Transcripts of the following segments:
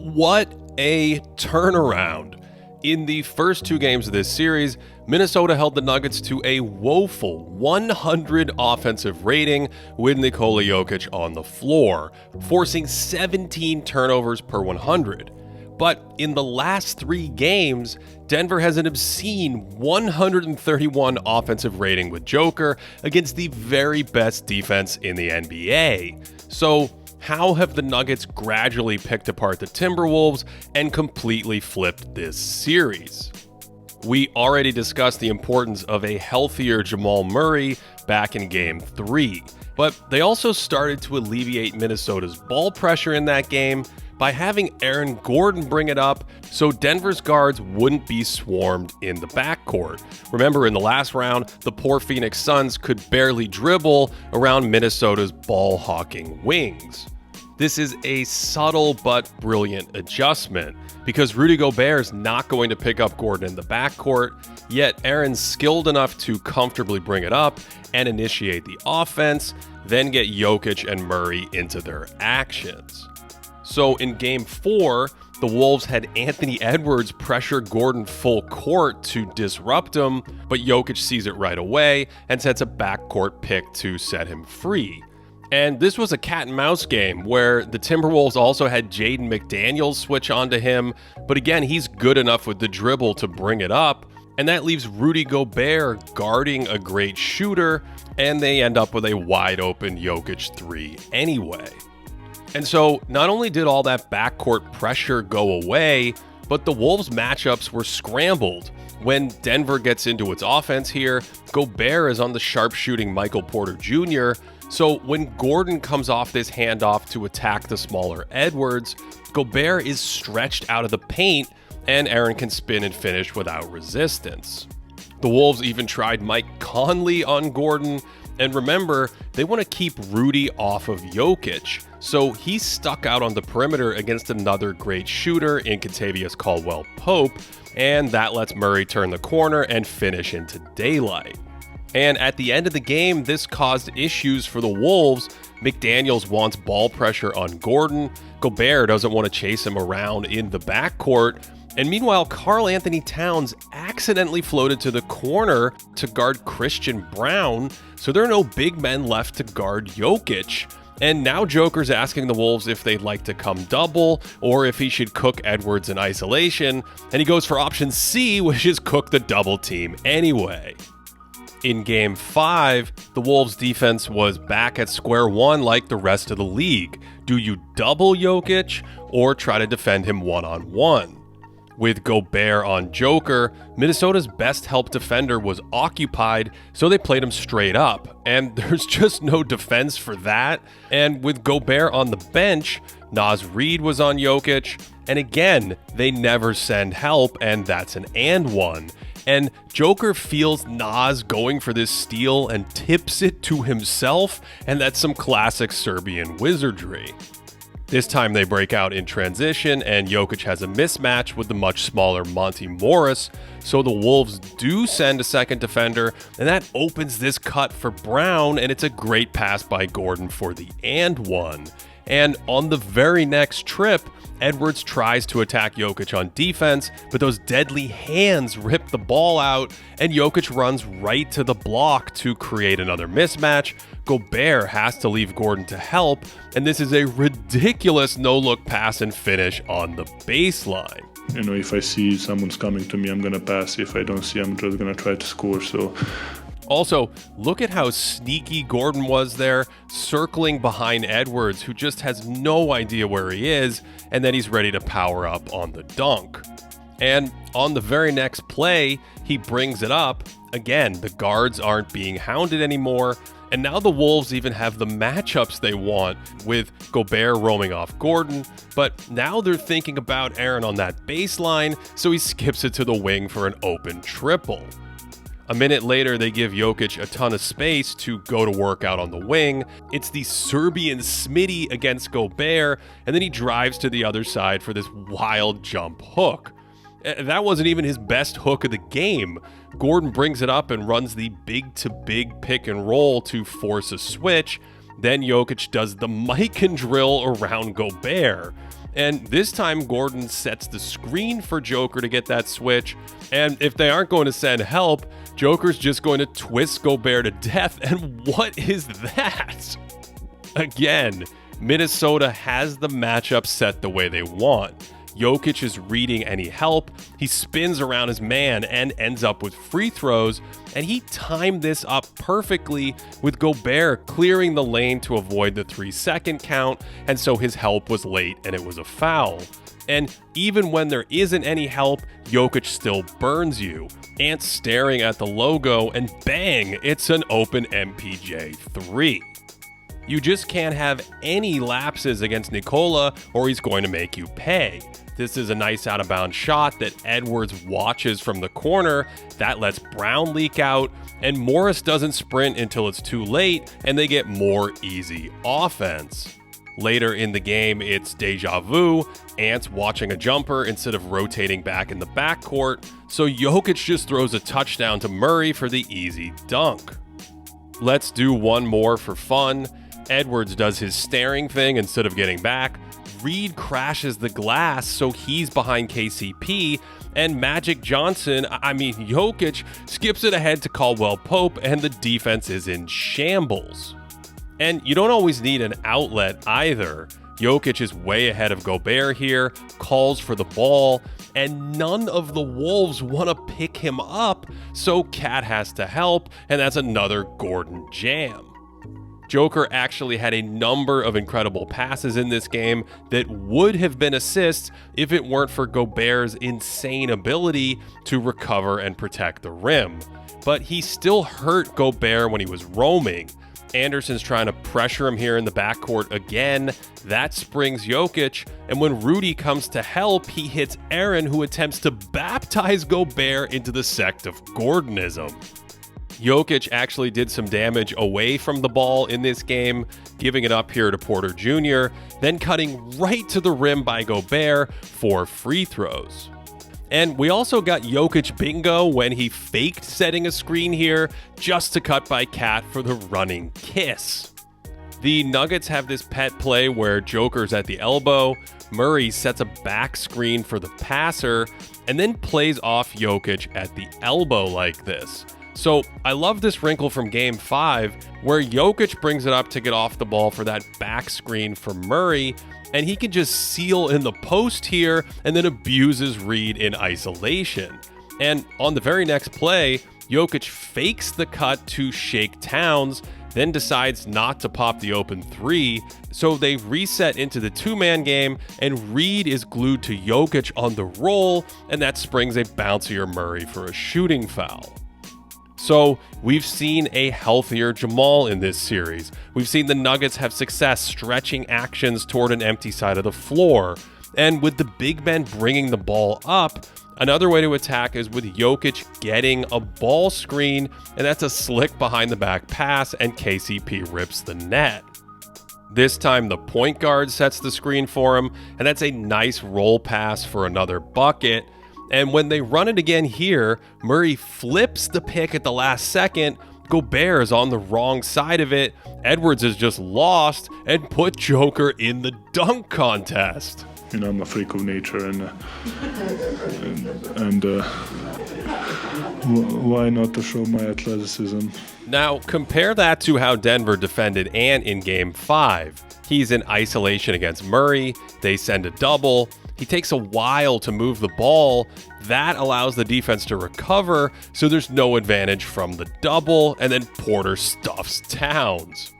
What a turnaround. In the first two games of this series, Minnesota held the Nuggets to a woeful 100 offensive rating with Nikola Jokic on the floor, forcing 17 turnovers per 100. But in the last three games, Denver has an obscene 131 offensive rating with Joker against the very best defense in the NBA. So, how have the Nuggets gradually picked apart the Timberwolves and completely flipped this series? We already discussed the importance of a healthier Jamal Murray back in Game 3, but they also started to alleviate Minnesota's ball pressure in that game by having Aaron Gordon bring it up so Denver's guards wouldn't be swarmed in the backcourt. Remember, in the last round, the poor Phoenix Suns could barely dribble around Minnesota's ball-hawking wings. This is a subtle but brilliant adjustment because Rudy Gobert is not going to pick up Gordon in the backcourt, yet Aaron's skilled enough to comfortably bring it up and initiate the offense, then get Jokic and Murray into their actions. So in Game 4, the Wolves had Anthony Edwards pressure Gordon full court to disrupt him, but Jokic sees it right away and sets a backcourt pick to set him free. And this was a cat and mouse game where the Timberwolves also had Jaden McDaniels switch onto him, but again, he's good enough with the dribble to bring it up, and that leaves Rudy Gobert guarding a great shooter, and they end up with a wide open Jokic 3 anyway. And so not only did all that backcourt pressure go away, but the Wolves matchups were scrambled. When Denver gets into its offense here, Gobert is on the sharpshooting Michael Porter Jr., so when Gordon comes off this handoff to attack the smaller Edwards, Gobert is stretched out of the paint and Aaron can spin and finish without resistance. The Wolves even tried Mike Conley on Gordon, and remember, they want to keep Rudy off of Jokic, so he's stuck out on the perimeter against another great shooter in Kentavious Caldwell-Pope, and that lets Murray turn the corner and finish into daylight. And at the end of the game, this caused issues for the Wolves. McDaniels wants ball pressure on Gordon. Gobert doesn't want to chase him around in the backcourt. And meanwhile, Karl Anthony Towns accidentally floated to the corner to guard Christian Braun, so there are no big men left to guard Jokic. And now Joker's asking the Wolves if they'd like to come double or if he should cook Edwards in isolation, and he goes for option C, which is cook the double team anyway. In Game 5, the Wolves' defense was back at square one like the rest of the league. Do you double Jokic or try to defend him one-on-one? With Gobert on Joker, Minnesota's best help defender was occupied, so they played him straight up, and there's just no defense for that. And with Gobert on the bench, Naz Reid was on Jokic, and again, they never send help, and that's an and one. And Joker feels Naz going for this steal and tips it to himself, and that's some classic Serbian wizardry. This time they break out in transition, and Jokic has a mismatch with the much smaller Monty Morris, so the Wolves do send a second defender, and that opens this cut for Braun, and it's a great pass by Gordon for the and one. And on the very next trip, Edwards tries to attack Jokic on defense, but those deadly hands rip the ball out, and Jokic runs right to the block to create another mismatch. Gobert has to leave Gordon to help, and this is a ridiculous no-look pass and finish on the baseline. You know, if I see someone's coming to me, I'm going to pass. If I don't see, I'm just going to try to score. Also, look at how sneaky Gordon was there, circling behind Edwards, who just has no idea where he is, and then he's ready to power up on the dunk. And on the very next play, he brings it up. Again, the guards aren't being hounded anymore, and now the Wolves even have the matchups they want, with Gobert roaming off Gordon, but now they're thinking about Aaron on that baseline, so he skips it to the wing for an open triple. A minute later, they give Jokic a ton of space to go to work out on the wing. It's the Serbian Smitty against Gobert, and then he drives to the other side for this wild jump hook. That wasn't even his best hook of the game. Gordon brings it up and runs the big-to-big pick and roll to force a switch. Then Jokic does the Mikan drill around Gobert. And this time, Gordon sets the screen for Joker to get that switch. And if they aren't going to send help, Joker's just going to twist Gobert to death. And what is that? Again, Minnesota has the matchup set the way they want. Jokic is reading any help, he spins around his man and ends up with free throws, and he timed this up perfectly with Gobert clearing the lane to avoid the 3-second count, and so his help was late and it was a foul. And even when there isn't any help, Jokic still burns you. Ant staring at the logo, and bang, it's an open MPJ 3. You just can't have any lapses against Nikola or he's going to make you pay. This is a nice out-of-bounds shot that Edwards watches from the corner. That lets Brown leak out, and Morris doesn't sprint until it's too late, and they get more easy offense. Later in the game, it's deja vu. Ant's watching a jumper instead of rotating back in the backcourt, so Jokic just throws a touchdown to Murray for the easy dunk. Let's do one more for fun. Edwards does his staring thing instead of getting back. Reed crashes the glass, so he's behind KCP, and Jokic skips it ahead to Caldwell Pope, and the defense is in shambles. And you don't always need an outlet either. Jokic is way ahead of Gobert here, calls for the ball, and none of the Wolves want to pick him up, so Cat has to help, and that's another Gordon jam. Joker actually had a number of incredible passes in this game that would have been assists if it weren't for Gobert's insane ability to recover and protect the rim. But he still hurt Gobert when he was roaming. Anderson's trying to pressure him here in the backcourt again. That springs Jokic, and when Rudy comes to help, he hits Aaron, who attempts to baptize Gobert into the sect of Gordonism. Jokic actually did some damage away from the ball in this game, giving it up here to Porter Jr., then cutting right to the rim by Gobert for free throws. And we also got Jokic bingo when he faked setting a screen here just to cut by Cat for the running kiss. The Nuggets have this pet play where Joker's at the elbow, Murray sets a back screen for the passer, and then plays off Jokic at the elbow like this. So I love this wrinkle from Game 5 where Jokic brings it up to get off the ball for that back screen for Murray, and he can just seal in the post here and then abuses Reed in isolation. And on the very next play, Jokic fakes the cut to Shake Towns, then decides not to pop the open 3, so they reset into the two-man game, and Reed is glued to Jokic on the roll, and that springs a bouncier Murray for a shooting foul. So we've seen a healthier Jamal in this series. We've seen the Nuggets have success stretching actions toward an empty side of the floor. And with the big men bringing the ball up, another way to attack is with Jokic getting a ball screen, and that's a slick behind the back pass, and KCP rips the net. This time the point guard sets the screen for him, and that's a nice roll pass for another bucket. And when they run it again here, Murray flips the pick at the last second. Gobert is on the wrong side of it. Edwards is just lost and put Joker in the dunk contest. You know, I'm a freak of nature, and why not to show my athleticism? Now, compare that to how Denver defended Ant in Game 5. He's in isolation against Murray. They send a double. He takes a while to move the ball. That allows the defense to recover, so there's no advantage from the double, and then Porter stuffs Towns.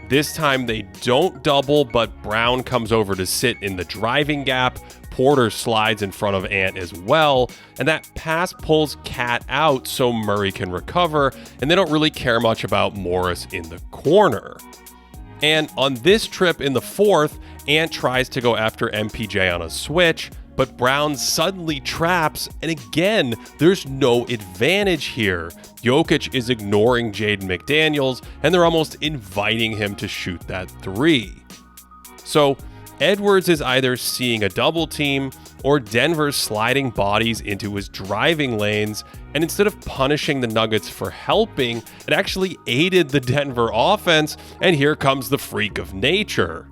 This time they don't double, but Brown comes over to sit in the driving gap. Porter slides in front of Ant as well, and that pass pulls Cat out so Murray can recover, and they don't really care much about Morris in the corner. And on this trip in the fourth, Ant tries to go after MPJ on a switch, but Brown suddenly traps, and again, there's no advantage here. Jokic is ignoring Jaden McDaniels, and they're almost inviting him to shoot that 3. So Edwards is either seeing a double team or Denver's sliding bodies into his driving lanes, and instead of punishing the Nuggets for helping, it actually aided the Denver offense, and here comes the freak of nature.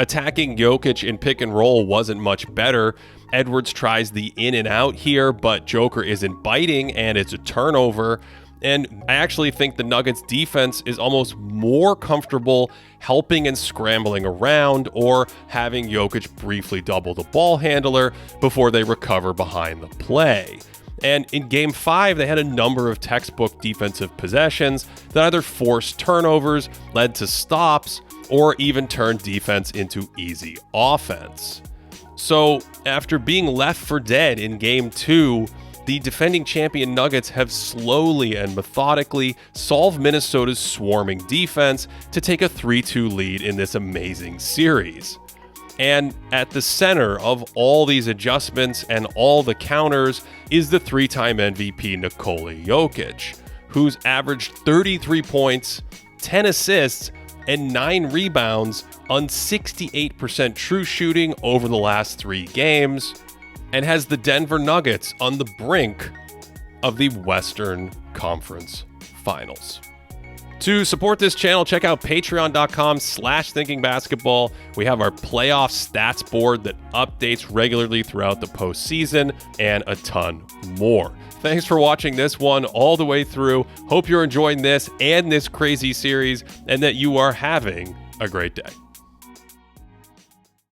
Attacking Jokic in pick and roll wasn't much better. Edwards tries the in and out here, but Joker isn't biting, and it's a turnover. And I actually think the Nuggets defense is almost more comfortable helping and scrambling around or having Jokic briefly double the ball handler before they recover behind the play. And in Game 5, they had a number of textbook defensive possessions that either forced turnovers, led to stops, or even turned defense into easy offense. So after being left for dead in Game 2, the defending champion Nuggets have slowly and methodically solved Minnesota's swarming defense to take a 3-2 lead in this amazing series. And at the center of all these adjustments and all the counters is the three-time MVP Nikola Jokic, who's averaged 33 points, 10 assists, and 9 rebounds on 68% true shooting over the last 3 games, and has the Denver Nuggets on the brink of the Western Conference Finals. To support this channel, check out patreon.com/thinkingbasketball. We have our playoff stats board that updates regularly throughout the postseason and a ton more. Thanks for watching this one all the way through. Hope you're enjoying this and this crazy series and that you are having a great day.